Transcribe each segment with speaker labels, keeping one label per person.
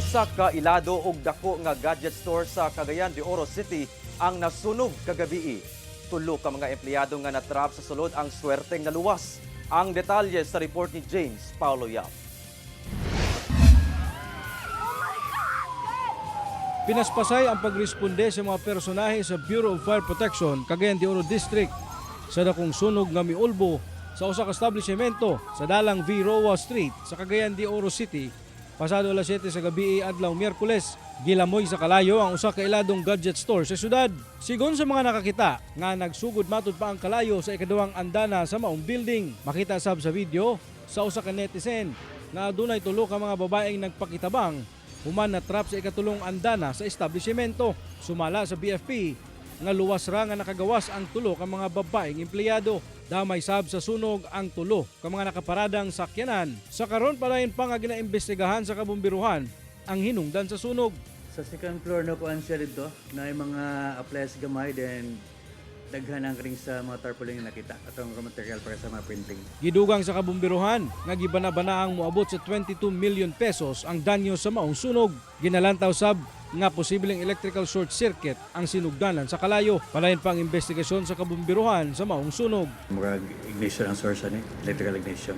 Speaker 1: Usa ka ilado og dako nga gadget store sa Cagayan de Oro City ang nasunog kagabi. Tulo ka mga empleyado nga natrap sa sulod ang swerteng naluwas. Ang detalye sa report ni James Paulo Yap.
Speaker 2: Pinaspasay ang pagresponde sa mga personahe sa Bureau of Fire Protection, Cagayan de Oro District sa dakong sunog nga miulbo sa usa ka establishmento sa dalang V. Roa Street sa Cagayan de Oro City pasado alas 7 sa gabi adlaw Miyerkules. Gilamoy sa kalayo ang usa ka iladong gadget store sa syudad. Sigon sa mga nakakita nga nagsugod matud pa ang kalayo sa ikaduhang andana sa maong building. Makita sab sa video sa usa ka netizen nga adunay tulo ka mga babaeng nagpakitabang human na trap sa ikatulong andana sa establishmento. Sumala sa BFP nga luwas ra nga nakagawas ang tulo ka mga babaeng empleyado. Damay sab sa sunog ang tulo ka mga nakaparadang sakyanan. Sa karon palayon pa nga ginaimbestigahan sa kabumbiruhan ang hinungdan sa sunog.
Speaker 3: Sa second floor na kuan siya dito na yung mga appliance gamay then daghan ang ring sa mga tarpaulin nga nakita atong raw material para sa mga printing.
Speaker 2: Gidugang sa kabumbiruhan nga gibana-bana ang moabot sa 22 million pesos ang danyos sa maong sunog. Ginalantaw sab nga posibleng electrical short circuit ang sinugdanan sa kalayo. Palayon pa ang investigasyon sa kabumbiruhan sa maong sunog.
Speaker 3: Murag ignition ang source ani, electrical ignition.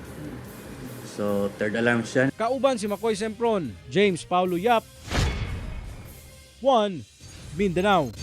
Speaker 3: So third alarm siya.
Speaker 2: Kauban si Makoy Sempron, James Paulo Yap, 1 Mindanao.